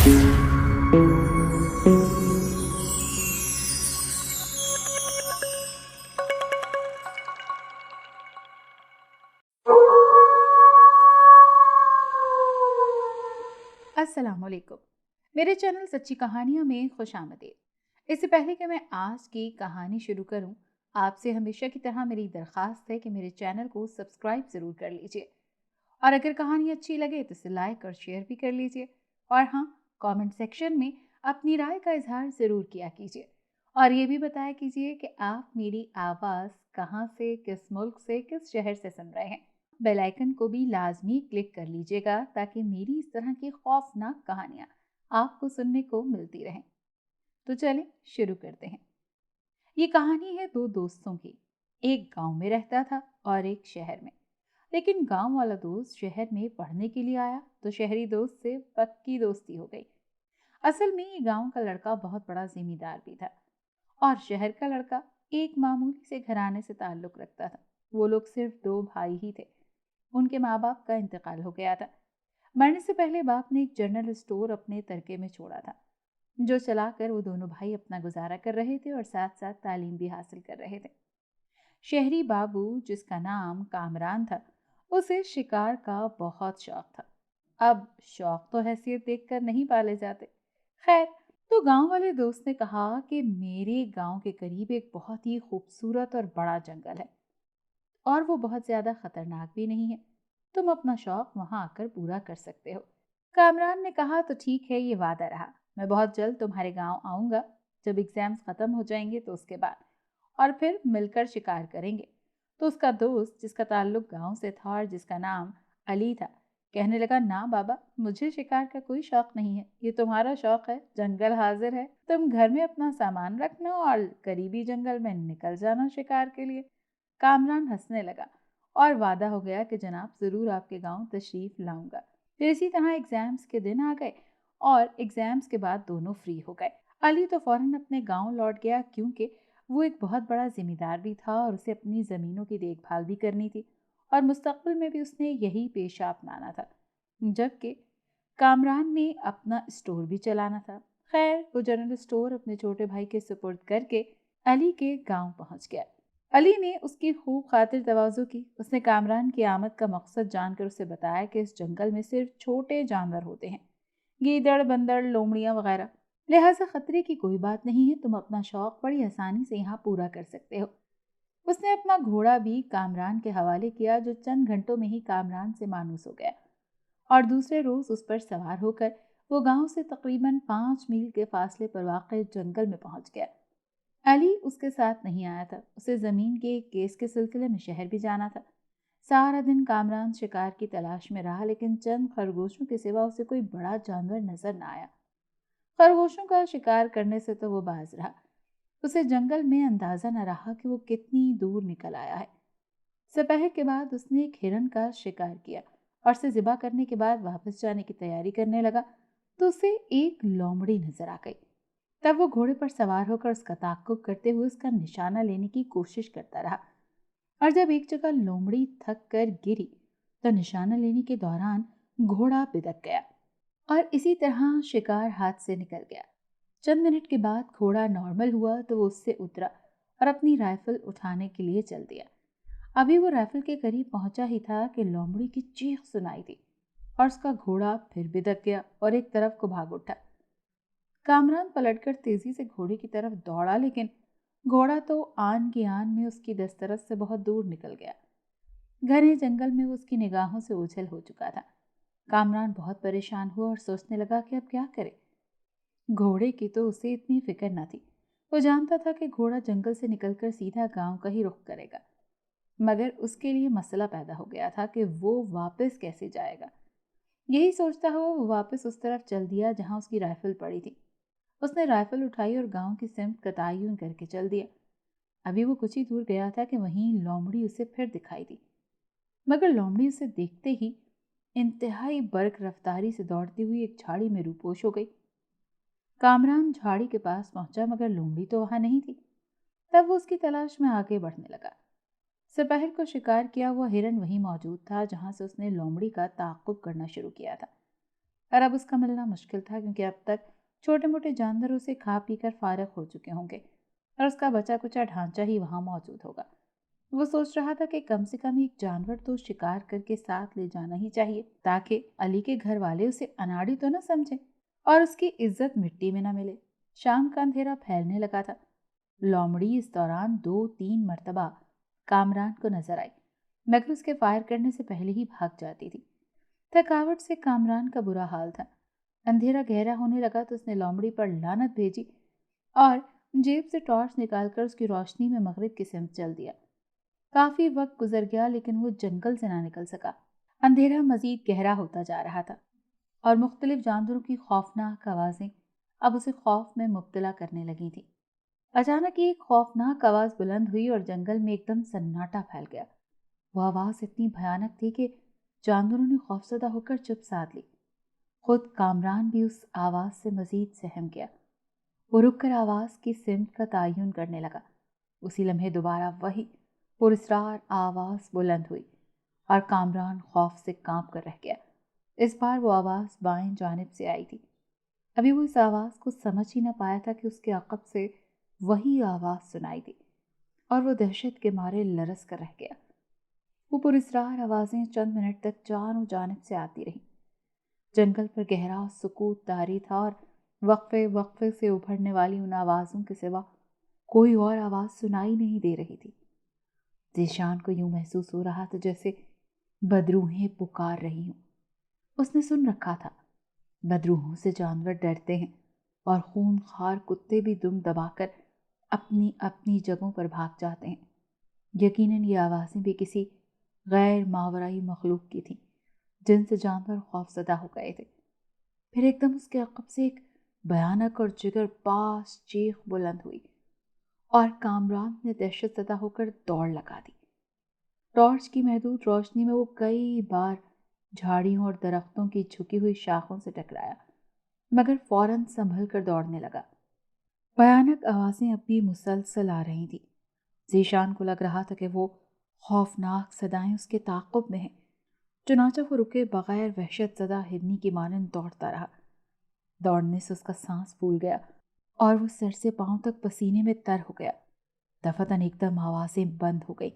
अस्सलाम वालेकुम। मेरे चैनल सच्ची कहानियाँ में खुश आमदीद। इससे पहले कि मैं आज की कहानी शुरू करूं, आपसे हमेशा की तरह मेरी दरख्वास्त है कि मेरे चैनल को सब्सक्राइब ज़रूर कर लीजिए और अगर कहानी अच्छी लगे तो इसे लाइक और शेयर भी कर लीजिए। और हाँ, कमेंट सेक्शन में अपनी राय का इजहार ज़रूर किया कीजिए और ये भी बताया कीजिए कि आप मेरी आवाज़ कहाँ से, किस मुल्क से, किस शहर से सुन रहे हैं। बेल आइकन को भी लाजमी क्लिक कर लीजिएगा ताकि मेरी इस तरह की खौफनाक कहानियाँ आपको सुनने को मिलती रहें। तो चलें शुरू करते हैं। ये कहानी है दो दोस्तों की। एक गांव में रहता था और एक शहर में। लेकिन गांव वाला दोस्त शहर में पढ़ने के लिए आया तो शहरी दोस्त से पक्की दोस्ती हो गई। असल में ये गांव का लड़का बहुत बड़ा जिम्मेदार भी था और शहर का लड़का एक मामूली से घराने से ताल्लुक रखता था। वो लोग सिर्फ दो भाई ही थे। उनके माँ बाप का इंतकाल हो गया था। मरने से पहले बाप ने एक जनरल स्टोर अपने तरके में छोड़ा था, जो चलाकर वो दोनों भाई अपना गुजारा कर रहे थे और साथ साथ तालीम भी हासिल कर रहे थे। शहरी बाबू, जिसका नाम कामरान था, उसे शिकार का बहुत शौक था। अब शौक तो हैसियत देखकर नहीं पाले जाते। खैर, तो गांव वाले दोस्त ने कहा कि मेरे गांव के करीब एक बहुत ही खूबसूरत और बड़ा जंगल है और वो बहुत ज्यादा खतरनाक भी नहीं है। तुम अपना शौक वहां आकर पूरा कर सकते हो। कामरान ने कहा, तो ठीक है, ये वादा रहा। मैं बहुत जल्द तुम्हारे गांव आऊंगा। जब एग्जाम्स खत्म हो जाएंगे तो उसके बाद, और फिर मिलकर शिकार करेंगे। तो उसका दोस्त, जिसका ताल्लुक गांव से था और जिसका नाम अली था, कहने लगा, ना बाबा, मुझे शिकार का कोई शौक नहीं है। ये तुम्हारा शौक है। जंगल हाजिर है, तुम घर में अपना सामान रखना और करीबी जंगल में निकल जाना शिकार के लिए। कामरान हंसने लगा और वादा हो गया कि जनाब, जरूर आपके गांव तशरीफ लाऊंगा। फिर इसी तरह एग्जाम्स के दिन आ गए और एग्जाम्स के बाद दोनों फ्री हो गए। अली तो फौरन अपने गांव लौट गया, क्योंकि वो एक बहुत बड़ा जिम्मेदार भी था और उसे अपनी ज़मीनों की देखभाल भी करनी थी और मुस्तकबिल में भी उसने यही पेशा अपनाना था। जबकि कामरान ने अपना स्टोर भी चलाना था। खैर, वो जनरल स्टोर अपने छोटे भाई के सुपुर्द करके अली के गांव पहुंच गया। अली ने उसकी खूब खातिर तवाज़ो की। उसने कामरान की आमद का मकसद जानकर उसे बताया कि इस जंगल में सिर्फ छोटे जानवर होते हैं, गीदड़, बंदर, लोमड़ियाँ वगैरह। लिहाजा खतरे की कोई बात नहीं है। तुम अपना शौक बड़ी आसानी से यहाँ पूरा कर सकते हो। उसने अपना घोड़ा भी कामरान के हवाले किया, जो चंद घंटों में ही कामरान से मानूस हो गया और दूसरे रोज उस पर सवार होकर वो गांव से तकरीबन 5 मील के फासले पर वाक़ जंगल में पहुंच गया। अली उसके साथ नहीं आया था। उसे जमीन के एक केस के सिलसिले में शहर भी जाना था। सारा दिन कामरान शिकार की तलाश में रहा, लेकिन चंद खरगोशों के सिवा उसे कोई बड़ा जानवर नजर न आया। खरगोशों का शिकार करने से तो वो बाज रहा। उसे जंगल में अंदाजा न रहा कि वो कितनी दूर निकल आया है। दोपहर के बाद उसने एक हिरन का शिकार किया और उसे ज़िबा करने के बाद वापस जाने की तैयारी करने लगा तो उसे एक लोमड़ी नजर आ गई। तब वो घोड़े पर सवार होकर उसका ताक़ुब करते हुए उसका निशाना लेने की कोशिश करता रहा और जब एक जगह लोमड़ी थक कर गिरी तो निशाना लेने के दौरान घोड़ा बिदक गया और इसी तरह शिकार हाथ से निकल गया। चंद मिनट के बाद घोड़ा नॉर्मल हुआ तो वो उससे उतरा और अपनी राइफल उठाने के लिए चल दिया। अभी वो राइफल के करीब पहुंचा ही था कि लोमड़ी की चीख सुनाई दी और उसका घोड़ा फिर बिदक गया और एक तरफ को भाग उठा। कामरान पलटकर तेजी से घोड़े की तरफ दौड़ा, लेकिन घोड़ा तो आन की आन में उसकी दस्तरस से बहुत दूर निकल गया। घने जंगल में वो उसकी निगाहों से ओझल हो चुका था। कामरान बहुत परेशान हुआ और सोचने लगा कि अब क्या करे। घोड़े की तो उसे इतनी फिक्र न थी। वो जानता था कि घोड़ा जंगल से निकलकर सीधा गांव का ही रुख करेगा, मगर उसके लिए मसला पैदा हो गया था कि वो वापस कैसे जाएगा। यही सोचता हुआ वो वापस उस तरफ चल दिया जहां उसकी राइफल पड़ी थी। उसने राइफल उठाई और गांव की सिमत का तयन करके चल दिया। अभी वो कुछ ही दूर गया था कि वहीं लोमड़ी उसे फिर दिखाई दी, मगर लोमड़ी उसे देखते ही इंतहाई बर्क रफ्तारी से दौड़ती हुई एक झाड़ी में रूपोश हो गई। कामरान झाड़ी के पास पहुंचा, मगर लोमड़ी तो वहां नहीं थी। तब वो उसकी तलाश में आगे बढ़ने लगा। दोपहर को शिकार किया हुआ हिरन वहीं मौजूद था जहां से उसने लोमड़ी का ताक़ुब करना शुरू किया था। और अब उसका मिलना मुश्किल था क्योंकि अब तक छोटे मोटे जानवरों से खा पी कर फारग हो चुके होंगे और उसका बचा कुचा ढांचा ही वहां मौजूद होगा। वो सोच रहा था कि कम से कम एक जानवर तो शिकार करके साथ ले जाना ही चाहिए ताकि अली के घर वाले उसे अनाड़ी तो न समझें और उसकी इज्जत मिट्टी में न मिले। शाम का अंधेरा फैलने लगा था। लोमड़ी इस दौरान 2-3 मर्तबा कामरान को नजर आई, मगर उसके फायर करने से पहले ही भाग जाती थी। थकावट से कामरान का बुरा हाल था। अंधेरा गहरा होने लगा तो उसने लोमड़ी पर लानत भेजी और जेब से टॉर्च निकालकर उसकी रोशनी में मगरिब की सिमत चल दिया। काफी वक्त गुजर गया लेकिन वो जंगल से ना निकल सका। अंधेरा मजीद गहरा होता जा रहा था और मुख्तलिफ जानवरों की खौफनाक आवाजें अब उसे खौफ में मुब्तला करने लगी थी। अचानक एक खौफनाक आवाज बुलंद हुई और जंगल में एकदम सन्नाटा फैल गया। वो आवाज इतनी भयानक थी कि जानवरों ने खौफजदा होकर चुप साध ली। खुद कामरान भी उस आवाज से मजीद सहम गया। वो रुककर आवाज की सिमत का तायुन करने लगा। उसी लम्हे दोबारा वही पुरस्रार आवाज बुलंद हुई और कामरान खौफ से कांप कर रह गया। इस बार वो आवाज बाएं जानिब से आई थी। अभी वो इस आवाज को समझ ही न पाया था कि उसके अकब से वही आवाज सुनाई दी और वो दहशत के मारे लरस कर रह गया। वो पुरस्रार आवाजें चंद मिनट तक चारों जानिब से आती रहीं। जंगल पर गहरा सुकूत तारी था और वक्फे वक्फे से उभरने वाली उन आवाजों के सिवा कोई और आवाज सुनाई नहीं दे रही थी। ज़ीशान को यूं महसूस हो रहा था जैसे बदरूहें पुकार रही हूं। उसने सुन रखा था, बदरूहों से जानवर डरते हैं और खूनखार कुत्ते भी दुम दबाकर अपनी अपनी जगहों पर भाग जाते हैं। यकीनन ये आवाजें भी किसी गैर मावराई मखलूक की थीं जिनसे जानवर खौफजदा हो गए थे। फिर एकदम उसके अकब से एक भयानक और जिगर पास चीख बुलंद हुई और कामरान ने दहशत ज़दा होकर दौड़ लगा दी। टॉर्च की महदूद रोशनी में वो कई बार झाड़ियों और दरख्तों की झुकी हुई शाखों से टकराया, मगर फौरन संभल कर दौड़ने लगा। भयानक आवाजें अब भी मुसलसल आ रही थी। ज़ीशान को लग रहा था कि वो खौफनाक सदाएं उसके ताक़ुब में हैं। चुनाचा वो रुके बगैर वहशत ज़दा हिरनी की मानंद दौड़ता रहा। दौड़ने से उसका सांस फूल गया और वो सर से पांव तक पसीने में तर हो गया। दफातन एकदम आवाजें बंद हो गई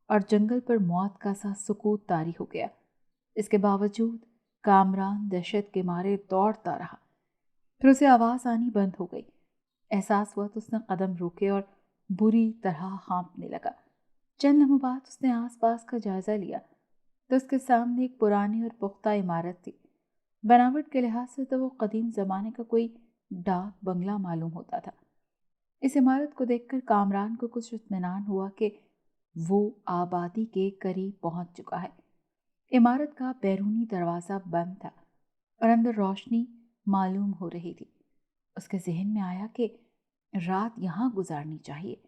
और जंगल पर मौत का सा सुकूत तारी हो गया। इसके बावजूद कामरान दहशत के मारे दौड़ता रहा। फिर उसे आवाज आनी बंद हो गई। एहसास हुआ तो उसने कदम रोके और बुरी तरह हाँफने लगा। चंद लम्हों बाद उसने आसपास का जायजा लिया तो उसके सामने एक पुरानी और पुख्ता इमारत थी। बनावट के लिहाज से तो वो कदीम जमाने का कोई डाक बंगला मालूम होता था। इस इमारत को देखकर कामरान को कुछ इत्मीनान हुआ कि वो आबादी के करीब पहुंच चुका है। इमारत का बैरूनी दरवाज़ा बंद था और अंदर रोशनी मालूम हो रही थी। उसके जहन में आया कि रात यहाँ गुजारनी चाहिए।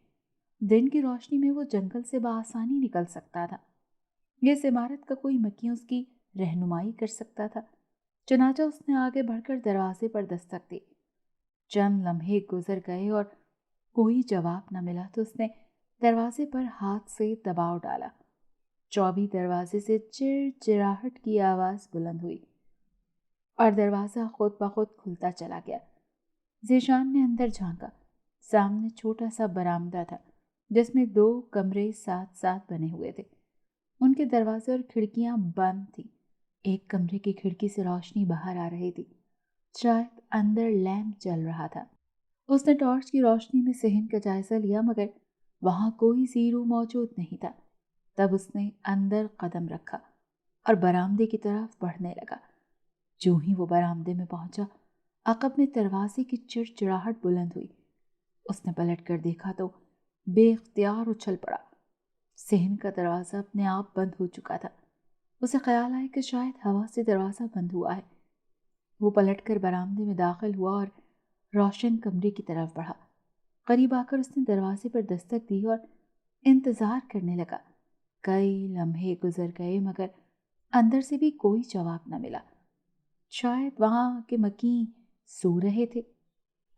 दिन की रोशनी में वो जंगल से बआसानी निकल सकता था। इस इमारत का कोई मक्खी उसकी रहनुमाई कर सकता था। चुनाचा उसने आगे बढ़कर दरवाजे पर दस्तक दी। चंद लम्हे गुजर गए और कोई जवाब न मिला तो उसने दरवाजे पर हाथ से दबाव डाला। चौबी दरवाजे से चिड़चिड़ाहट की आवाज बुलंद हुई और दरवाजा खुद ब खुद खुलता चला गया। ज़ीशान ने अंदर झांका। सामने छोटा सा बरामदा था जिसमें 2 कमरे साथ साथ बने हुए थे। उनके दरवाजे और खिड़कियां बंद थी। एक कमरे की खिड़की से रोशनी बाहर आ रही थी। शायद अंदर लैंप जल रहा था। उसने टॉर्च की रोशनी में सहन का जायजा लिया मगर वहां कोई ज़ीरो मौजूद नहीं था। तब उसने अंदर कदम रखा और बरामदे की तरफ बढ़ने लगा। जो ही वो बरामदे में पहुंचा, अकब में दरवाजे की चिड़चिड़ाहट बुलंद हुई। उसने पलट कर देखा तो बेख्तियार उछल पड़ा। सहन का दरवाज़ा अपने आप बंद हो चुका था। उसे ख्याल आया कि शायद हवा से दरवाज़ा बंद हुआ है। वो पलटकर बरामदे में दाखिल हुआ और रोशन कमरे की तरफ बढ़ा। करीब आकर उसने दरवाजे पर दस्तक दी और इंतज़ार करने लगा। कई लम्हे गुजर गए मगर अंदर से भी कोई जवाब न मिला। शायद वहाँ के मकीन सो रहे थे।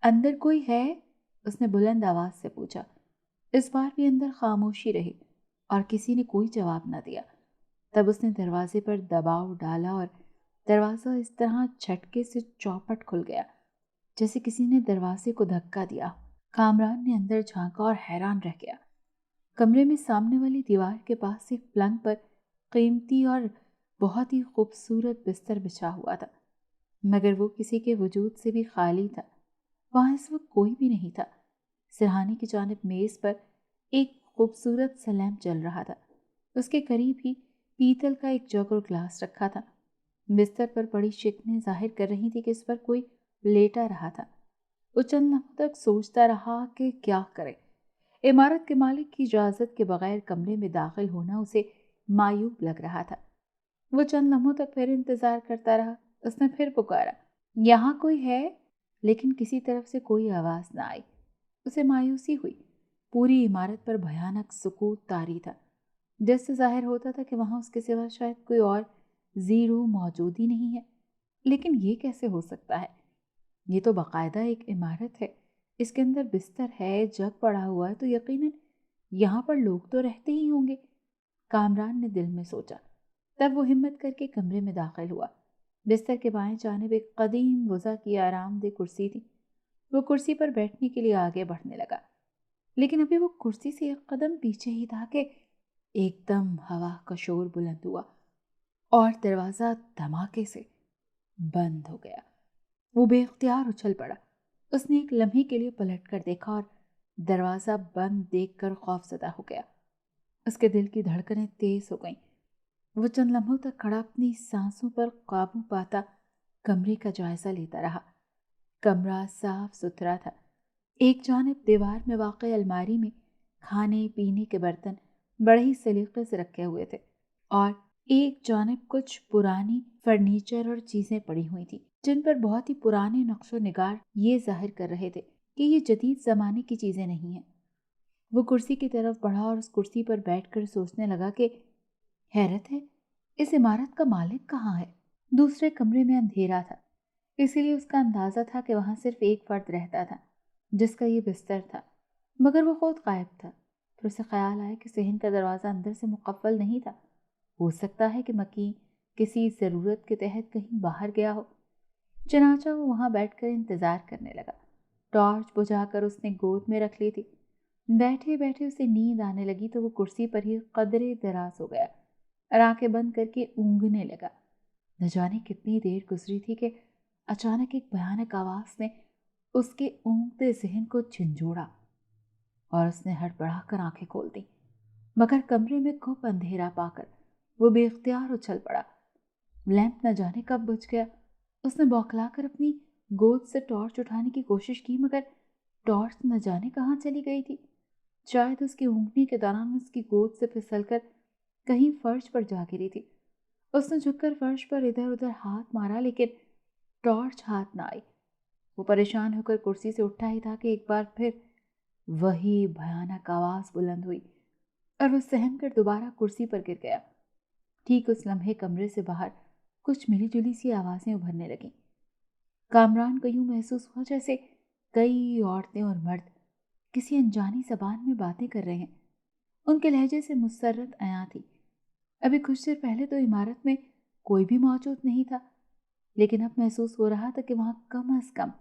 अंदर कोई है? उसने बुलंद आवाज से पूछा। इस बार भी अंदर खामोशी रही और किसी ने कोई जवाब न दिया। तब उसने दरवाजे पर दबाव डाला और दरवाज़ा इस तरह झटके से चौपट खुल गया जैसे किसी ने दरवाजे को धक्का दिया। कामरान ने अंदर झांका और हैरान रह गया। कमरे में सामने वाली दीवार के पास एक पलंग पर कीमती और बहुत ही खूबसूरत बिस्तर बिछा हुआ था, मगर वो किसी के वजूद से भी खाली था। वहाँ इस वक्त कोई भी नहीं था। सिरहाने की जानिब मेज़ पर एक खूबसूरत सा लैंप जल रहा था। उसके करीब ही पीतल का एक जग और ग्लास रखा था। बिस्तर पर पड़ी शिकनें जाहिर कर रही थी कि इस पर कोई लेटा रहा था। वो चंद लम्हों तक सोचता रहा कि क्या करे। इमारत के मालिक की इजाज़त के बगैर कमरे में दाखिल होना उसे मायूब लग रहा था। वो चंद लम्हों तक फिर इंतज़ार करता रहा। उसने फिर पुकारा, यहाँ कोई है? लेकिन किसी तरफ से कोई आवाज़ न आई। उसे मायूसी हुई। पूरी इमारत पर भयानक सुकूत तारी था, जिससे जाहिर होता था कि वहाँ उसके सिवा शायद कोई और ज़ीरो मौजूद ही नहीं है। लेकिन ये कैसे हो सकता है? ये तो बाकायदा एक इमारत है। इसके अंदर बिस्तर है, जग पड़ा हुआ है, तो यकीनन यहाँ पर लोग तो रहते ही होंगे। कामरान ने दिल में सोचा। तब वो हिम्मत करके कमरे में दाखिल हुआ। बिस्तर के बाएं जानिब एक कदीम वज़ा की आरामदेह कुर्सी थी। वो कुर्सी पर बैठने के लिए आगे बढ़ने लगा, लेकिन अभी वो कुर्सी से एक कदम पीछे ही था कि एकदम हवा का शोर बुलंद हुआ और दरवाज़ा धमाके से बंद हो गया। वो बेख्तियार उछल पड़ा। उसने एक लम्हे के लिए पलट कर देखा और दरवाज़ा बंद देखकर खौफज़दा हो गया। उसके दिल की धड़कनें तेज हो गईं। वो चंद लम्हों तक खड़ा अपनी सांसों पर काबू पाता कमरे का जायजा लेता रहा। कमरा साफ सुथरा था। एक जानिब दीवार में वाक़ई अलमारी में खाने पीने के बर्तन बड़े ही सलीके से रखे हुए थे और एक जानिब कुछ पुरानी फर्नीचर और चीज़ें पड़ी हुई थी, जिन पर बहुत ही पुराने नक्शो निगार ये जाहिर कर रहे थे कि ये जदीद ज़माने की चीज़ें नहीं हैं। वो कुर्सी की तरफ बढ़ा और उस कुर्सी पर बैठकर सोचने लगा कि हैरत है, इस इमारत का मालिक कहाँ है? दूसरे कमरे में अंधेरा था, इसीलिए उसका अंदाज़ा था कि वहाँ सिर्फ एक फर्द रहता था, जिसका ये बिस्तर था, मगर वो खुद गायब था। फिर उसे ख्याल आया कि सहन का दरवाज़ा अंदर से मुक़फ़्फ़ल नहीं था। हो सकता है कि मकीन किसी ज़रूरत के तहत कहीं बाहर गया हो। चनाचा वो वहाँ बैठकर इंतज़ार करने लगा। टॉर्च बुझाकर उसने गोद में रख ली थी। बैठे बैठे उसे नींद आने लगी तो वो कुर्सी पर ही कदरे दराज हो गया और आंखें बंद करके ऊँघने लगा। न जाने कितनी देर गुजरी थी कि अचानक एक भयानक आवाज़ ने उसके ऊँघते ज़हन को झंझोड़ा और उसने हड़बड़ाकर आंखें खोल दी। मगर कमरे में खूब अंधेरा पाकर वो बेख्तियार उछल पड़ा। लैंप न जाने कब बुझ गया। उसने बौखलाकर अपनी गोद से टॉर्च उठाने की कोशिश की, मगर टॉर्च न जाने कहाँ चली गई थी। शायद उसकी ऊँघने के दौरान उसकी गोद से फिसलकर कहीं फर्श पर जा गिरी थी। उसने झुककर फर्श पर इधर उधर हाथ मारा, लेकिन टॉर्च हाथ न आई। वो परेशान होकर कुर्सी से उठा ही था कि एक बार फिर वही भयानक आवाज़ बुलंद हुई और वो सहम कर दोबारा कुर्सी पर गिर गया। ठीक उस लम्हे कमरे से बाहर कुछ मिली जुली सी आवाज़ें उभरने लगीं। कामरान को यूं महसूस हुआ जैसे कई औरतें और मर्द किसी अनजानी ज़बान में बातें कर रहे हैं। उनके लहजे से मुसर्रत आया थी। अभी कुछ देर पहले तो इमारत में कोई भी मौजूद नहीं था, लेकिन अब महसूस हो रहा था कि वहाँ कम अज़ कम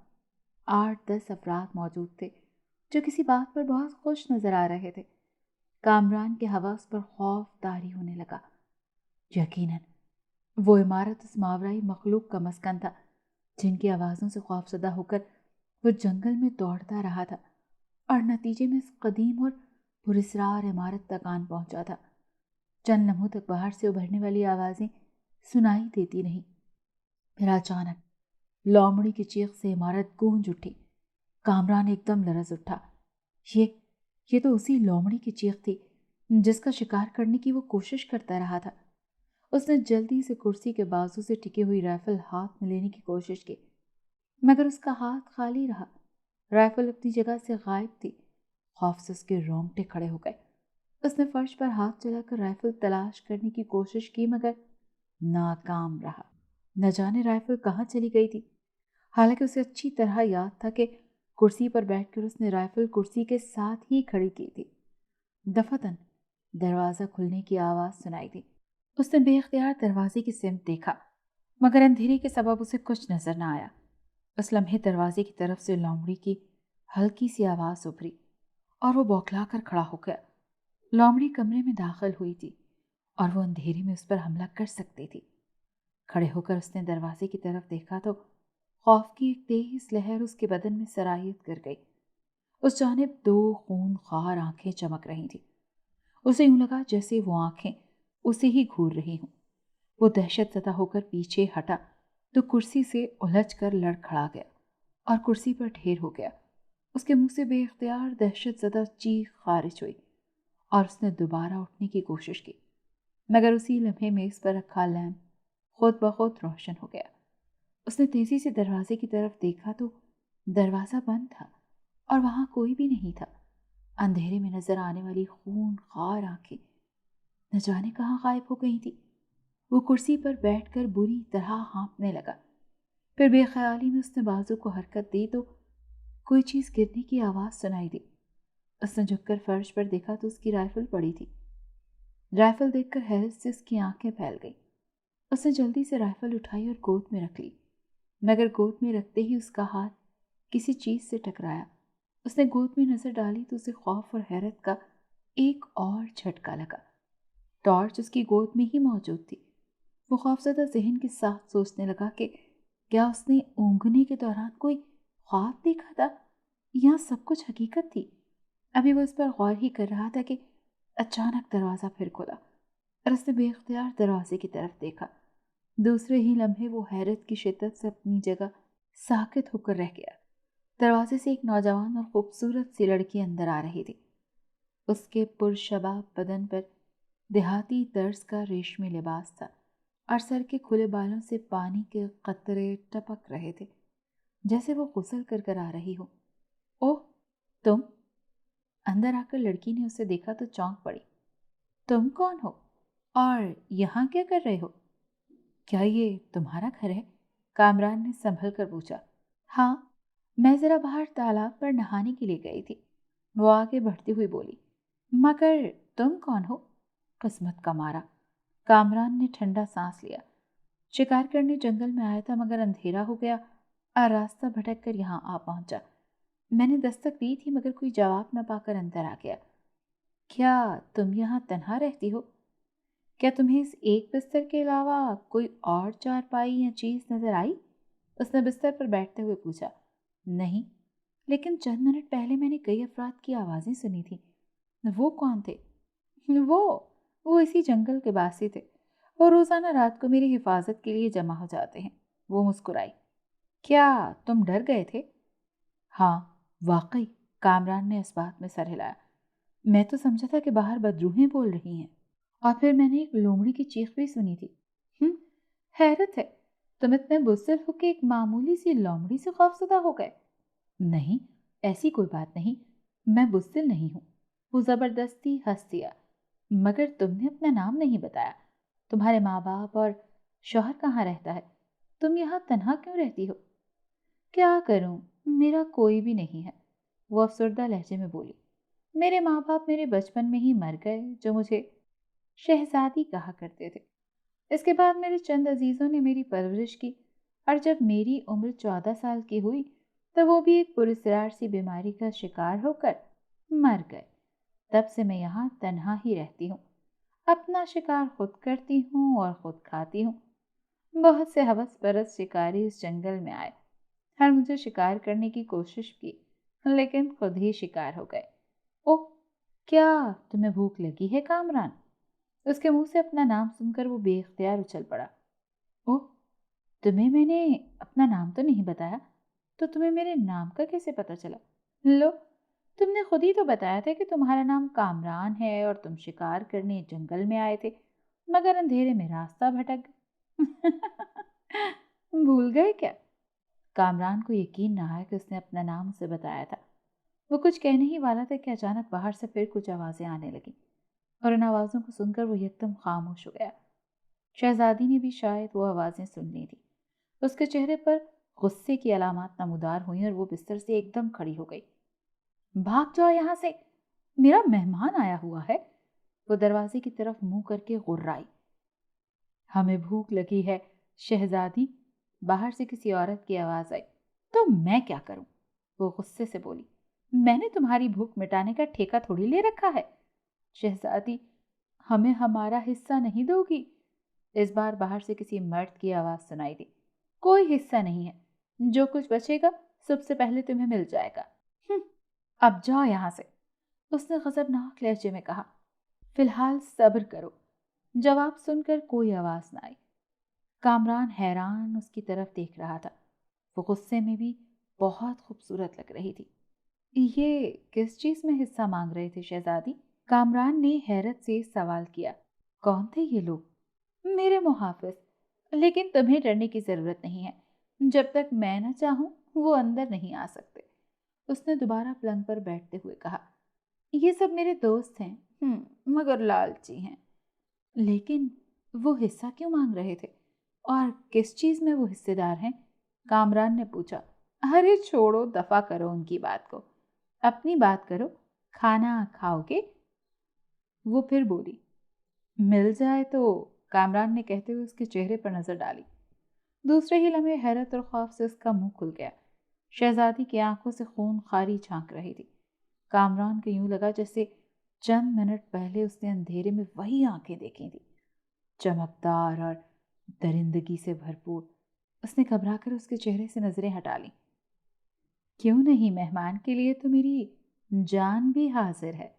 8-10 अफराद मौजूद थे, जो किसी बात पर बहुत खुश नज़र आ रहे थे। कामरान के हवास पर खौफ तारी होने लगा। यकीनन वो इमारत उस मावराई मखलूक का मस्कन था, जिनकी आवाज़ों से खौफज़दा होकर वो जंगल में दौड़ता रहा था और नतीजे में इस कदीम और पुरस्रार इमारत तक आन पहुंचा था। चंद लम्हों तक बाहर से उभरने वाली आवाज़ें सुनाई देती रहीं। फिर अचानक लोमड़ी की चीख से इमारत गूंज उठी। कामरान एकदम लरज़ उठा। ये ये तो उसी लोमड़ी की चीख थी जिसका शिकार करने की वो कोशिश करता रहा था। उसने जल्दी से कुर्सी के बाजू से टिकी हुई राइफल हाथ में लेने की कोशिश की, मगर उसका हाथ खाली रहा। राइफल अपनी जगह से गायब थी। खौफ से उसके रोंगटे खड़े हो गए। उसने फर्श पर हाथ चलाकर राइफल तलाश करने की कोशिश की, मगर नाकाम रहा। न जाने राइफल कहाँ चली गई थी। हालांकि उसे अच्छी तरह याद था कि कुर्सी पर बैठकर उसने राइफल कुर्सी के साथ ही खड़ी की थी। दफातन दरवाज़ा खुलने की आवाज़ सुनाई दी। उसने बेख्तियार दरवाजे की सिमत देखा, मगर अंधेरे के सबब उसे कुछ नजर न आया। उस लम्हे दरवाजे की तरफ से लोमड़ी की हल्की सी आवाज उभरी और वो बौखला कर खड़ा हो गया। लोमड़ी कमरे में दाखिल हुई थी और वो अंधेरे में उस पर हमला कर सकती थी। खड़े होकर उसने दरवाजे की तरफ देखा तो खौफ की एक तेज लहर उसके बदन में सरायत कर गई। उस जानिब दो खूनखार आंखें चमक रही थी। उसे यूं लगा जैसे वो आंखें उसे ही घूर रही हों। वो दहशत ज़दा होकर पीछे हटा तो कुर्सी से उलझ कर लड़ खड़ा गया और कुर्सी पर ढेर हो गया। उसके मुंह से बेइख्तियार दहशत ज़दा चीख खारिज हुई और उसने दोबारा उठने की कोशिश की, मगर उसी लम्हे मेज पर रखा लैंप खुद ब खुद रोशन हो गया। उसने तेजी से दरवाजे की तरफ देखा तो दरवाज़ा बंद था और वहां कोई भी नहीं था। अंधेरे में नजर आने वाली खूनखार आंखें न जाने कहाँ गायब हो गई थी। वो कुर्सी पर बैठकर बुरी तरह हाँफने लगा। फिर बेख्याली में उसने बाजू को हरकत दी तो कोई चीज गिरने की आवाज सुनाई दी। उसने झुककर फर्श पर देखा तो उसकी राइफल पड़ी थी। राइफल देखकर हैरत से उसकी आंखें फैल गईं। उसने जल्दी से राइफल उठाई और गोद में रख ली, मगर गोद में रखते ही उसका हाथ किसी चीज से टकराया। उसने गोद में नजर डाली तो उसे खौफ और हैरत का एक और झटका लगा। टॉर्च उसकी गोद में ही मौजूद थी। वो खौफजदा जहन के साथ सोचने लगा कि क्या उसने ऊँघने के दौरान कोई ख्वाब देखा था या सब कुछ हकीकत थी। अभी वो इस पर गौर ही कर रहा था कि अचानक दरवाज़ा फिर खुला और उसने बेख्तियार दरवाजे की तरफ देखा। दूसरे ही लम्हे वो हैरत की शिद्दत से अपनी जगह साकित होकर रह गया। दरवाजे से एक नौजवान और खूबसूरत सी लड़की अंदर आ रही थी। उसके पुरशबाब बदन पर देहाती तर्ज का रेशमी लिबास था और सर के खुले बालों से पानी के कतरे टपक रहे थे, जैसे वो गुसल कर कर आ रही हो। ओह, तुम! अंदर आकर लड़की ने उसे देखा तो चौंक पड़ी। तुम कौन हो और यहाँ क्या कर रहे हो? क्या ये तुम्हारा घर है? कामरान ने संभल कर पूछा। हाँ, मैं जरा बाहर तालाब पर नहाने के लिए गई थी, वो आगे बढ़ती हुई बोली। मगर तुम कौन हो? किस्मत का मारा, कामरान ने ठंडा सांस लिया। शिकार करने जंगल में आया था, मगर अंधेरा हो गया और रास्ता भटक कर यहाँ आ पहुंचा। मैंने दस्तक दी थी मगर कोई जवाब न पाकर अंदर आ गया। क्या तुम यहाँ तन्हा रहती हो? क्या तुम्हें इस एक बिस्तर के अलावा कोई और चारपाई या चीज नजर आई? उसने बिस्तर पर बैठते हुए पूछा। नहीं, लेकिन चंद मिनट पहले मैंने कई अफराद की आवाजें सुनी थी। वो कौन थे? वो इसी जंगल के बासी थे। वो रोजाना रात को मेरी हिफाजत के लिए जमा हो जाते हैं। वो मुस्कुराई। क्या तुम डर गए थे? हाँ, वाकई, कामरान ने इस बात में सर हिलाया। मैं तो समझा था कि बाहर बदरूहें बोल रही हैं और फिर मैंने एक लोमड़ी की चीख भी सुनी थी। हैरत है, तुम इतने बुज़दिल हो कि एक मामूली सी लोमड़ी से खौफज़दा हो गए। नहीं, ऐसी कोई बात नहीं, मैं बुज़दिल नहीं हूँ। वो ज़बरदस्ती हंस दिया। मगर तुमने अपना नाम नहीं बताया। तुम्हारे माँ बाप और शौहर कहाँ रहता है? तुम यहाँ तन्हा क्यों रहती हो? क्या करूं, मेरा कोई भी नहीं है, वो अफसरदा लहजे में बोली। मेरे माँ बाप मेरे बचपन में ही मर गए, जो मुझे शहजादी कहा करते थे। इसके बाद मेरे चंद अजीजों ने मेरी परवरिश की और जब मेरी उम्र 14 साल की हुई तब वो भी एक पुरस्कार सी बीमारी का शिकार होकर मर गए। तब से मैं यहाँ तन्हा ही रहती हूँ। अपना शिकार खुद करती हूँ और खुद खाती हूँ। बहुत से हवस परस्त शिकारी इस जंगल में आए और मुझे शिकार करने की कोशिश की, लेकिन खुद ही शिकार हो गए। ओह, क्या तुम्हें भूख लगी है कामरान? उसके मुंह से अपना नाम सुनकर वो बेख्तियार उछल पड़ा। ओह, तुम्हें मैंने अपना नाम तो नहीं बताया, तो तुम्हें मेरे नाम का कैसे पता चला? लो, तुमने खुद ही तो बताया था कि तुम्हारा नाम कामरान है और तुम शिकार करने जंगल में आए थे, मगर अंधेरे में रास्ता भटक गए। भूल गए क्या? कामरान को यकीन न आया कि उसने अपना नाम उसे बताया था। वो कुछ कहने ही वाला था कि अचानक बाहर से फिर कुछ आवाजें आने लगी और उन आवाज़ों को सुनकर वो एकदम खामोश हो गया। शहजादी ने भी शायद वो आवाज़ें सुन ली थी। उसके चेहरे पर गुस्से की अलामात नमूदार हुई और वो बिस्तर से एकदम खड़ी हो गई। भाग जाओ यहाँ से, मेरा मेहमान आया हुआ है। वो दरवाजे की तरफ मुंह करके गुर्राई। हमें भूख लगी है, शहजादी, बाहर से किसी औरत की आवाज आई। तो मैं क्या करूं? वो गुस्से से बोली। मैंने तुम्हारी भूख मिटाने का ठेका थोड़ी ले रखा है। शहजादी, हमें हमारा हिस्सा नहीं दोगी? इस बार बाहर से किसी मर्द की आवाज सुनाई दी। कोई हिस्सा नहीं है, जो कुछ बचेगा सबसे पहले तुम्हें मिल जाएगा। अब जाओ यहां से, उसने गजबनाक लहजे में कहा। फिलहाल सब्र करो। जवाब सुनकर कोई आवाज न आई। कामरान हैरान उसकी तरफ देख रहा था। वो गुस्से में भी बहुत खूबसूरत लग रही थी। ये किस चीज में हिस्सा मांग रहे थे शहजादी? कामरान ने हैरत से सवाल किया। कौन थे ये लोग? मेरे मुहाफिज, लेकिन तुम्हें डरने की जरूरत नहीं है। जब तक मैं न चाहूं वो अंदर नहीं आ सकते, उसने दोबारा पलंग पर बैठते हुए कहा। ये सब मेरे दोस्त हैं, मगर लालची हैं। लेकिन वो हिस्सा क्यों मांग रहे थे और किस चीज में वो हिस्सेदार हैं? कामरान ने पूछा। अरे छोड़ो, दफा करो उनकी बात को, अपनी बात करो। खाना खाओगे? वो फिर बोली। मिल जाए तो, कामरान ने कहते हुए उसके चेहरे पर नजर डाली। दूसरे ही लम्हे हैरत और खौफ से उसका मुंह खुल गया। शहजादी की आंखों से खून खारी झांक रही थी। कामरान को यूं लगा जैसे चंद मिनट पहले उसने अंधेरे में वही आंखें देखी थी, चमकदार और दरिंदगी से भरपूर। उसने घबराकर उसके चेहरे से नजरें हटा ली। क्यों नहीं, मेहमान के लिए तो मेरी जान भी हाजिर है।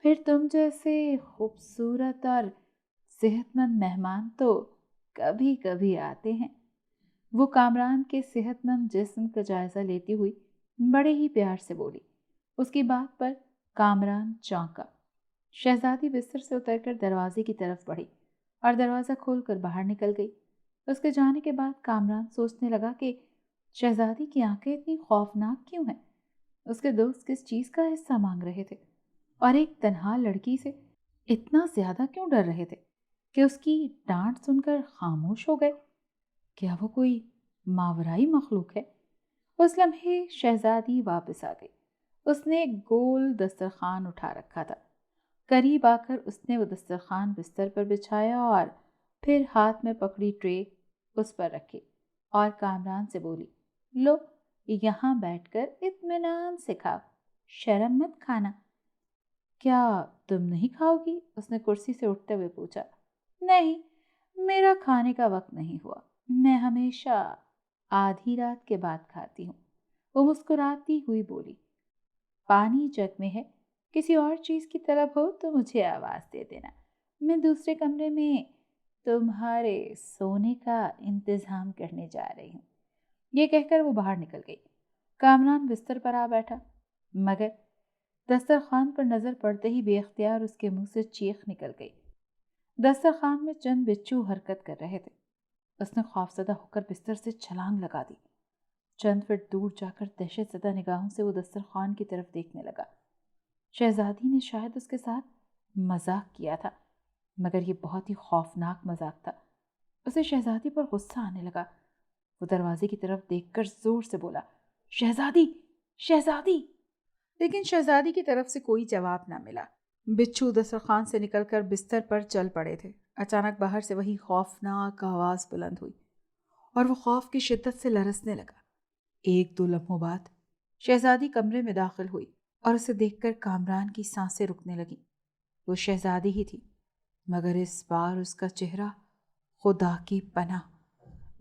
फिर तुम जैसे खूबसूरत और सेहतमंद मेहमान तो कभी कभी आते हैं। वो कामरान के सेहतमंद जिस्म का जायजा लेती हुई बड़े ही प्यार से बोली। उसकी बात पर कामरान चौंका। शहजादी बिस्तर से उतरकर दरवाजे की तरफ बढ़ी और दरवाज़ा खोलकर बाहर निकल गई। उसके जाने के बाद कामरान सोचने लगा कि शहजादी की आंखें इतनी खौफनाक क्यों हैं? उसके दोस्त किस चीज़ का हिस्सा मांग रहे थे और एक तन्हा लड़की से इतना ज्यादा क्यों डर रहे थे कि उसकी डांट सुनकर खामोश हो गए? क्या वो कोई मावराई मखलूक है? उस लम्हे शहजादी वापस आ गई। उसने एक गोल दस्तरखान उठा रखा था। करीब आकर उसने वो दस्तरखान बिस्तर पर बिछाया और फिर हाथ में पकड़ी ट्रे उस पर रखी और कामरान से बोली, लो, यहाँ बैठकर इत्मीनान से खाओ, शर्म मत खाना। क्या तुम नहीं खाओगी? उसने कुर्सी से उठते हुए पूछा। नहीं, मेरा खाने का वक्त नहीं हुआ। मैं हमेशा आधी रात के बाद खाती हूँ। वो मुस्कुराती हुई बोली। पानी जग में है, किसी और चीज की तलब हो तो मुझे आवाज दे देना। मैं दूसरे कमरे में तुम्हारे सोने का इंतजाम करने जा रही हूँ। ये कहकर वो बाहर निकल गई। कामरान बिस्तर पर आ बैठा, मगर दस्तरखान पर नजर पड़ते ही बेख्तियार उसके मुंह से चीख निकल गई। दस्तरखान में चंद बिच्छू हरकत कर रहे थे। उसने खौफजदा होकर बिस्तर से छलांग लगा दी। चंद फीट दूर जाकर दहशतजदा निगाहों से वो दस्तरखान की तरफ देखने लगा। शहजादी ने शायद उसके साथ मजाक किया था, मगर ये बहुत ही खौफनाक मजाक था। उसे शहजादी पर गुस्सा आने लगा। वो दरवाजे की तरफ देखकर जोर से बोला, शहजादी, शहजादी। लेकिन शहजादी की तरफ से कोई जवाब ना मिला। बिच्छू दस्तरखान से निकलकर बिस्तर पर चल पड़े थे। अचानक बाहर से वही खौफनाक आवाज बुलंद हुई और वो खौफ की शिद्दत से लरसने लगा। एक दो लम्हों बाद शहजादी कमरे में दाखिल हुई और उसे देखकर कामरान की सांसें रुकने लगी। वो शहजादी ही थी, मगर इस बार उसका चेहरा खुदा की पनाह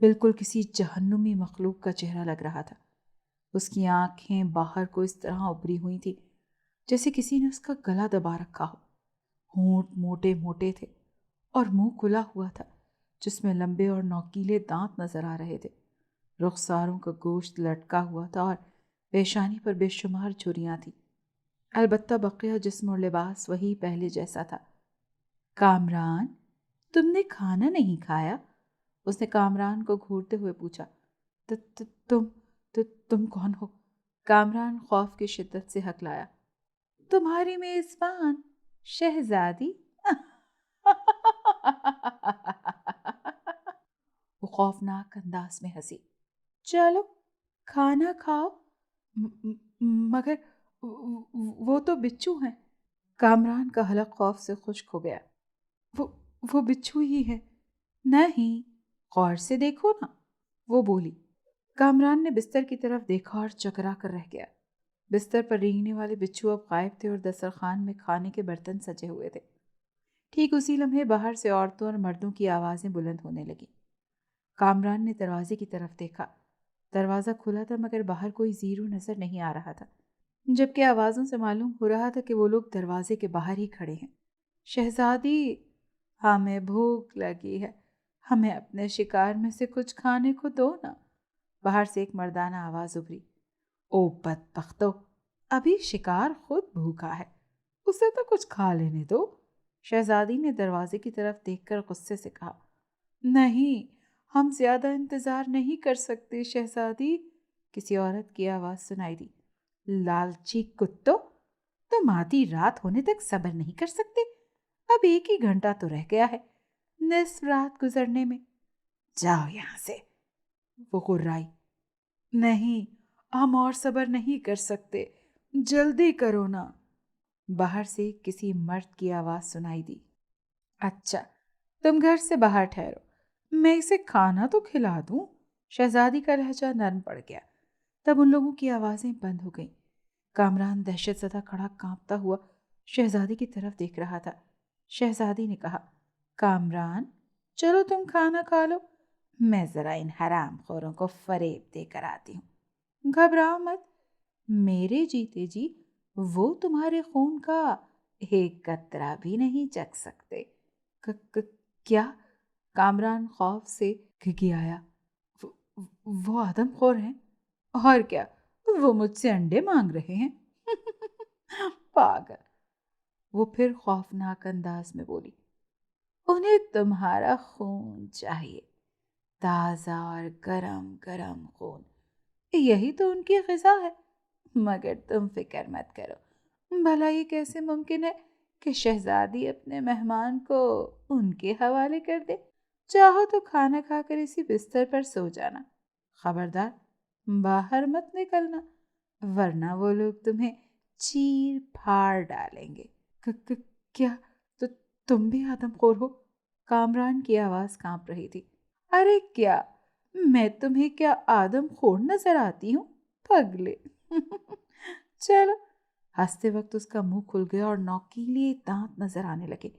बिल्कुल किसी जहन्नुमी मखलूक का चेहरा लग रहा था। उसकी आंखें बाहर को इस तरह उभरी हुई थी जैसे किसी ने उसका गला दबा रखा हो। होंठ मोटे मोटे थे और मुंह खुला हुआ था जिसमें लंबे और नोकीले दांत नजर आ रहे थे। रुखसारों का गोश्त लटका हुआ था और पेशानी पर बेशुमार झुर्रियां थी। अलबत्ता बकिया जिस्म और लिबास वही पहले जैसा था। कामरान, तुमने खाना नहीं खाया? उसने कामरान को घूरते हुए पूछा। तुम तुम कौन हो? कामरान खौफ की शिद्दत से हकलाया। तुम्हारी मेजबान शहजादी। वो खौफनाक अंदाज में हंसी। चलो खाना खाओ। मगर वो तो बिच्छू हैं। कामरान का हलक खौफ से खुश्क हो गया। वो वो बिच्छू ही है। नहीं, غور سے دیکھو نا، وہ بولی۔ کامران نے بستر کی طرف دیکھا اور چکرا کر رہ گیا۔ بستر پر رینگنے والے بچھو اب غائب تھے اور دسترخوان میں کھانے کے برتن سجے ہوئے تھے۔ ٹھیک اسی لمحے باہر سے عورتوں اور مردوں کی آوازیں بلند ہونے لگیں۔ کامران نے دروازے کی طرف دیکھا۔ دروازہ کھلا تھا مگر باہر کوئی زیرو نظر نہیں آ رہا تھا، جبکہ آوازوں سے معلوم ہو رہا تھا کہ وہ لوگ دروازے کے باہر ہی کھڑے ہیں۔ شہزادی، ہمیں بھوک لگی ہے، ہمیں اپنے شکار میں سے کچھ کھانے کو دو نا، باہر سے ایک مردانہ آواز ابھری۔ او بدبختو، ابھی شکار خود بھوکا ہے، اسے تو کچھ کھا لینے دو، شہزادی نے دروازے کی طرف دیکھ کر غصے سے کہا۔ نہیں، ہم زیادہ انتظار نہیں کر سکتے شہزادی، کسی عورت کی آواز سنائی دی۔ لالچی کتو، تم آدھی رات ہونے تک صبر نہیں کر سکتے؟ اب 1 ہی گھنٹہ تو رہ گیا ہے نصف رات گزرنے میں، جاؤ یہاں سے، وہ غرائی۔ نہیں، ہم اور صبر نہیں کر سکتے، جلدی کرو نا، باہر سے کسی مرد کی آواز سنائی دی۔ اچھا، تم گھر سے باہر ٹھہرو، میں اسے کھانا تو کھلا دوں، شہزادی کا لہجہ نرم پڑ گیا۔ تب ان لوگوں کی آوازیں بند ہو گئیں۔ کامران دہشت زدہ کھڑا کانپتا ہوا شہزادی کی طرف دیکھ رہا تھا۔ شہزادی نے کہا، کامران، چلو تم کھانا کھا لو، میں ذرا ان حرام خوروں کو فریب دے کر آتی ہوں۔ گھبراؤ مت، میرے جیتے جی وہ تمہارے خون کا 1 قطرہ بھی نہیں چکھ سکتے۔ کیا؟ کامران خوف سے گھگھیایا۔ وہ آدم خور ہیں؟ اور کیا، وہ مجھ سے انڈے مانگ رہے ہیں۔ پاگل، وہ پھر خوفناک انداز میں بولی۔ انہیں تمہارا خون چاہیے، تازہ اور گرم گرم خون، یہی تو ان کی غذا ہے۔ مگر تم فکر مت کرو، بھلا یہ کیسے ممکن ہے کہ شہزادی اپنے مہمان کو ان کے حوالے کر دے؟ چاہو تو کھانا کھا کر اسی بستر پر سو جانا، خبردار باہر مت نکلنا، ورنہ وہ لوگ تمہیں چیر پھاڑ ڈالیں گے۔ کیا تم بھی آدم خور ہو؟ کامران کی آواز کانپ رہی تھی۔ ارے کیا، میں تمہیں کیا آدم خور نظر آتی ہوں؟ پگلے۔ چلو، ہنستے وقت اس کا منہ کھل گیا اور نوکیلے دانت نظر آنے لگے۔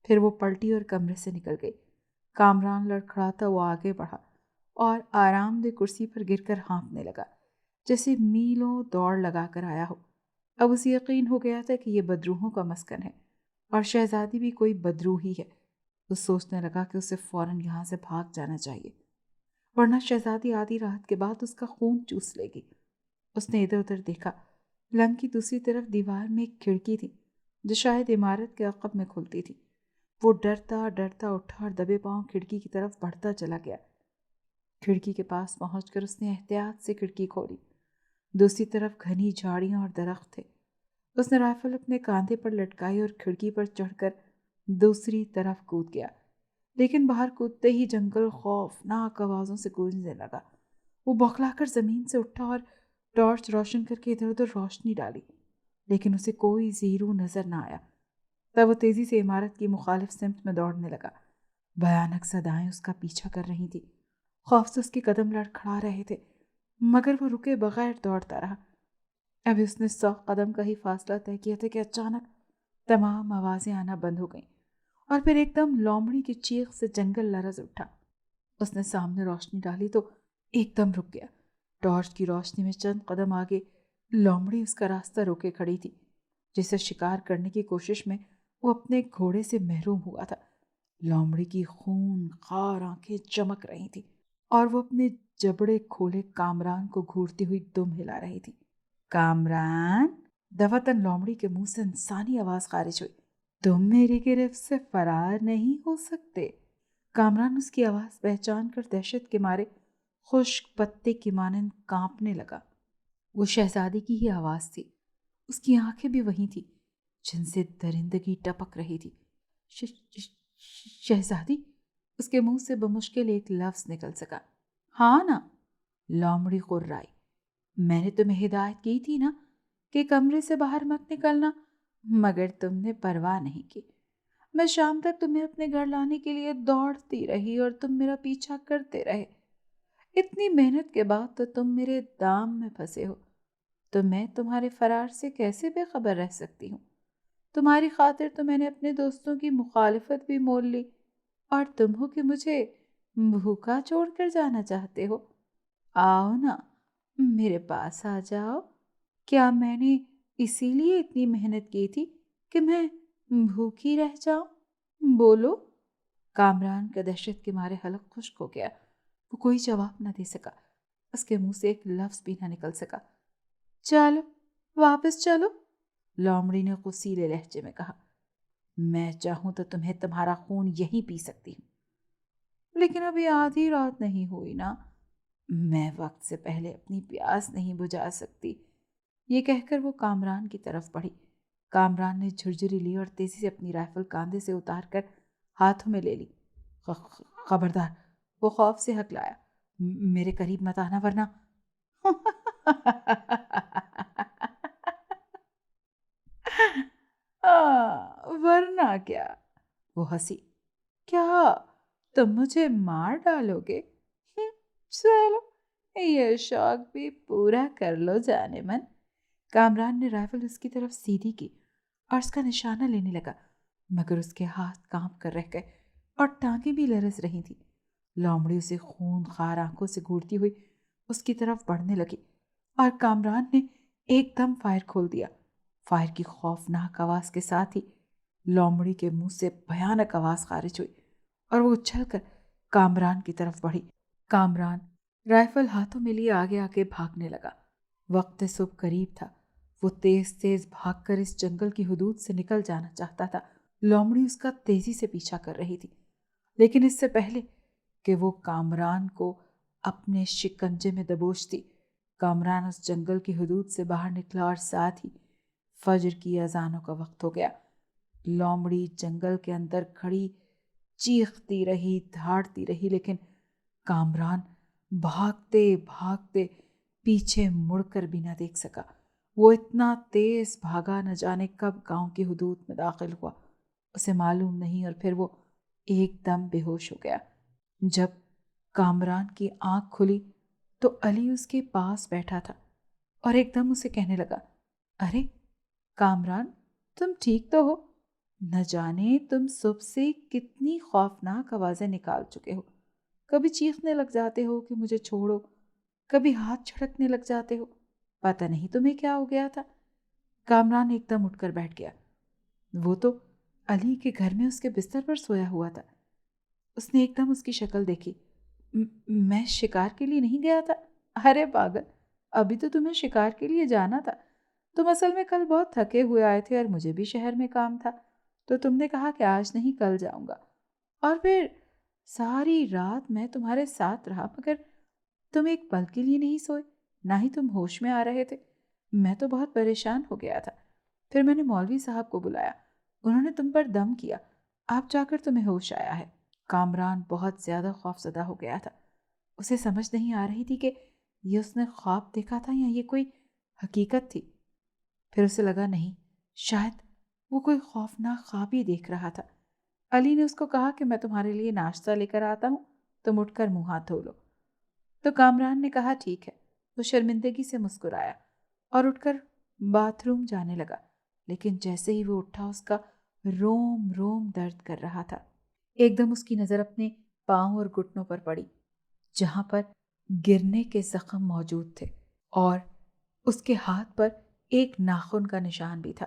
پھر وہ پلٹی اور کمرے سے نکل گئی۔ کامران لڑکھڑاتا وہ آگے بڑھا اور آرام دہ کرسی پر گر کر ہانپنے لگا، جیسے میلوں دوڑ لگا کر آیا ہو۔ اب اسے یقین ہو گیا تھا کہ یہ بدروحوں کا مسکن ہے اور شہزادی بھی کوئی بدروح ہی ہے۔ وہ سوچنے لگا کہ اسے فوراً یہاں سے بھاگ جانا چاہیے، ورنہ شہزادی آدھی رات کے بعد اس کا خون چوس لے گی۔ اس نے ادھر ادھر دیکھا۔ لنگ کی دوسری طرف دیوار میں ایک کھڑکی تھی جو شاید عمارت کے عقب میں کھلتی تھی۔ وہ ڈرتا ڈرتا اٹھا اور دبے پاؤں کھڑکی کی طرف بڑھتا چلا گیا۔ کھڑکی کے پاس پہنچ کر اس نے احتیاط سے کھڑکی کھولی۔ دوسری طرف گھنی جھاڑیاں اور درخت تھے۔ اس نے رائفل اپنے کاندھے پر لٹکائی اور کھڑکی پر چڑھ کر دوسری طرف کود گیا، لیکن باہر کودتے ہی جنگل خوفناک آوازوں سے گونجنے لگا۔ وہ بوکھلا کر زمین سے اٹھا اور ٹارچ روشن کر کے ادھر ادھر روشنی ڈالی، لیکن اسے کوئی زیرو نظر نہ آیا۔ تب وہ تیزی سے عمارت کی مخالف سمت میں دوڑنے لگا۔ بھیانک صدائیں اس کا پیچھا کر رہی تھی۔ خوف سے اس کے قدم لڑکھڑا رہے تھے، مگر وہ رکے بغیر دوڑتا رہا۔ ابھی اس نے 100 قدم کا ہی فاصلہ طے کیا تھا کہ اچانک تمام آوازیں آنا بند ہو گئیں اور پھر ایک دم لومڑی کی چیخ سے جنگل لرز اٹھا۔ اس نے سامنے روشنی ڈالی تو ایک دم رک گیا۔ ٹارچ کی روشنی میں چند قدم آگے لومڑی اس کا راستہ روکے کھڑی تھی، جسے شکار کرنے کی کوشش میں وہ اپنے گھوڑے سے محروم ہوا تھا۔ لومڑی کی خون خار آنکھیں چمک رہی تھی اور وہ اپنے جبڑے کھولے کامران کو گھورتی ہوئی دم ہلا رہی تھی۔ کامران، دفعتاً لومڑی کے منہ سے انسانی آواز خارج ہوئی۔ تم میری گرفت سے فرار نہیں ہو سکتے۔ کامران اس کی آواز پہچان کر دہشت کے مارے خشک پتے کی مانند کانپنے لگا۔ وہ شہزادی کی ہی آواز تھی۔ اس کی آنکھیں بھی وہی تھی جن سے درندگی ٹپک رہی تھی۔ شہزادی، اس کے منہ سے بمشکل ایک لفظ نکل سکا۔ ہاں نا، لومڑی غرائی۔ میں نے تمہیں ہدایت کی تھی نا کہ کمرے سے باہر مت نکلنا، مگر تم نے پرواہ نہیں کی۔ میں شام تک تمہیں اپنے گھر لانے کے لیے دوڑتی رہی اور تم میرا پیچھا کرتے رہے۔ اتنی محنت کے بعد تو تم میرے دام میں پھنسے ہو، تو میں تمہارے فرار سے کیسے بے خبر رہ سکتی ہوں؟ تمہاری خاطر تو میں نے اپنے دوستوں کی مخالفت بھی مول لی، اور تم ہو کہ مجھے بھوکا چھوڑ کر جانا چاہتے ہو؟ آؤ نا، میرے پاس آ جاؤ۔ کیا میں نے اسی لیے اتنی محنت کی تھی کہ میں بھوکی رہ جاؤں؟ بولو۔ کامران کا دہشت کے مارے حلق خشک ہو گیا۔ وہ کوئی جواب نہ دے سکا، اس کے منہ سے ایک لفظ بھی نہ نکل سکا۔ چلو واپس چلو، لومڑی نے غصیلے لہجے میں کہا۔ میں چاہوں تو تمہیں تمہارا خون یہیں پی سکتی ہوں، لیکن ابھی آدھی رات نہیں ہوئی نا، میں وقت سے پہلے اپنی پیاس نہیں بجھا سکتی۔ یہ کہہ کر وہ کامران کی طرف بڑھی۔ کامران نے جھرجھری لی اور تیزی سے اپنی رائفل کاندھے سے اتار کر ہاتھوں میں لے لی۔ خبردار، وہ خوف سے ہکلایا، میرے قریب مت آنا ورنہ۔ ورنہ کیا؟ وہ ہنسی۔ کیا تم مجھے مار ڈالو گے؟ چلو یہ شوق بھی پورا کر لو جانے من۔ کامران نے رائفل اس کی طرف سیدھی کی اور اس کا نشانہ لینے لگا، مگر اس کے ہاتھ کانپ کر رہ گئے اور ٹانگیں بھی لرز رہی تھیں۔ لومڑی اسے خون خوار آنکھوں سے گھورتی ہوئی اس کی طرف بڑھنے لگی اور کامران نے ایک دم فائر کھول دیا۔ فائر کی خوفناک آواز کے ساتھ ہی لومڑی کے منہ سے بھیانک آواز خارج ہوئی اور وہ اچھل کر کامران کی طرف بڑھی۔ کامران رائفل ہاتھوں میں لیے آگے آگے بھاگنے لگا۔ وقت صبح قریب تھا۔ وہ تیز تیز بھاگ کر اس جنگل کی حدود سے نکل جانا چاہتا تھا۔ لومڑی اس کا تیزی سے پیچھا کر رہی تھی، لیکن اس سے پہلے کہ وہ کامران کو اپنے شکنجے میں دبوچتی، کامران اس جنگل کی حدود سے باہر نکلا اور ساتھ ہی فجر کی اذانوں کا وقت ہو گیا۔ لومڑی جنگل کے اندر کھڑی چیختی رہی، دھاڑتی رہی، لیکن کامران بھاگتے بھاگتے پیچھے مڑ کر بھی نہ دیکھ سکا۔ وہ اتنا تیز بھاگا، نہ جانے کب گاؤں کی حدود میں داخل ہوا، اسے معلوم نہیں، اور پھر وہ ایک دم بے ہوش ہو گیا۔ جب کامران کی آنکھ کھلی تو علی اس کے پاس بیٹھا تھا اور ایک دم اسے کہنے لگا، ارے کامران، تم ٹھیک تو ہو؟ نہ جانے تم صبح سے کتنی خوفناک آوازیں نکال چکے ہو۔ کبھی چیخنے لگ جاتے ہو کہ مجھے چھوڑو، کبھی ہاتھ چھڑکنے لگ جاتے ہو، پتہ نہیں تمہیں کیا ہو گیا تھا۔ کامران ایک دم اٹھ کر بیٹھ گیا۔ وہ تو علی کے گھر میں اس کے بستر پر سویا ہوا تھا۔ اس نے ایک دم اس کی شکل دیکھی۔ میں شکار کے لیے نہیں گیا تھا؟ ارے پاگل، ابھی تو تمہیں شکار کے لیے جانا تھا۔ تم اصل میں کل بہت تھکے ہوئے آئے تھے اور مجھے بھی شہر میں کام تھا، تو تم نے کہا کہ آج نہیں کل جاؤں گا، اور پھر ساری رات میں تمہارے ساتھ رہا، مگر تم ایک پل کے لیے نہیں سوئے، نہ ہی تم ہوش میں آ رہے تھے۔ میں تو بہت پریشان ہو گیا تھا۔ پھر میں نے مولوی صاحب کو بلایا، انہوں نے تم پر دم کیا، آپ جا کر تمہیں ہوش آیا ہے۔ کامران بہت زیادہ خوف زدہ ہو گیا تھا۔ اسے سمجھ نہیں آ رہی تھی کہ یہ اس نے خواب دیکھا تھا یا یہ کوئی حقیقت تھی۔ پھر اسے لگا نہیں، شاید وہ کوئی خوفناک خواب ہی دیکھ رہا تھا۔ علی نے اس کو کہا کہ میں تمہارے لیے ناشتہ لے کر آتا ہوں، تم اٹھ کر منہ ہاتھ دھو لو۔ تو کامران نے کہا ٹھیک ہے۔ وہ شرمندگی سے مسکرایا اور اٹھ کر باتھ روم جانے لگا، لیکن جیسے ہی وہ اٹھا اس کا روم روم درد کر رہا تھا۔ ایک دم اس کی نظر اپنے پاؤں اور گھٹنوں پر پڑی، جہاں پر گرنے کے زخم موجود تھے، اور اس کے ہاتھ پر ایک ناخن کا نشان بھی تھا۔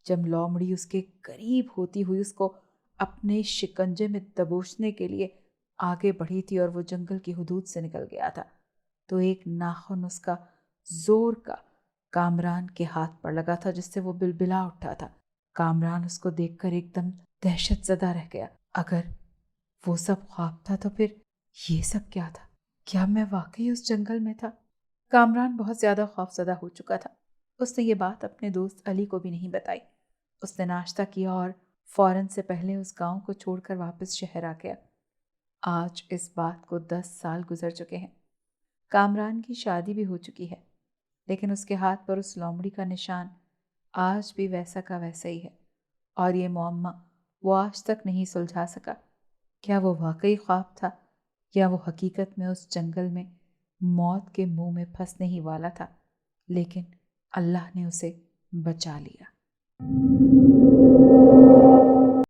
جب لومڑی اس کے قریب ہوتی ہوئی اس کو اپنے شکنجے میں دبوچنے کے لیے آگے بڑھی تھی اور وہ جنگل کی حدود سے نکل گیا تھا، تو ایک ناخن اس کا زور کا کامران کے ہاتھ پر لگا تھا، جس سے وہ بلبلا اٹھا تھا۔ کامران اس کو دیکھ کر ایک دم دہشت زدہ رہ گیا۔ اگر وہ سب خواب تھا تو پھر یہ سب کیا تھا؟ کیا میں واقعی اس جنگل میں تھا؟ کامران بہت زیادہ خوف زدہ ہو چکا تھا۔ اس نے یہ بات اپنے دوست علی کو بھی نہیں بتائی۔ اس نے ناشتہ کیا اور فوراً سے پہلے اس گاؤں کو چھوڑ کر واپس شہر آ گیا۔ آج اس بات کو 10 سال گزر چکے ہیں۔ کامران کی شادی بھی ہو چکی ہے، لیکن اس کے ہاتھ پر اس لومڑی کا نشان آج بھی ویسا کا ویسا ہی ہے، اور یہ معمہ وہ آج تک نہیں سلجھا سکا۔ کیا وہ واقعی خواب تھا یا وہ حقیقت میں اس جنگل میں موت کے منہ میں پھنسنے ہی والا تھا؟ لیکن اللہ نے اسے بچا لیا۔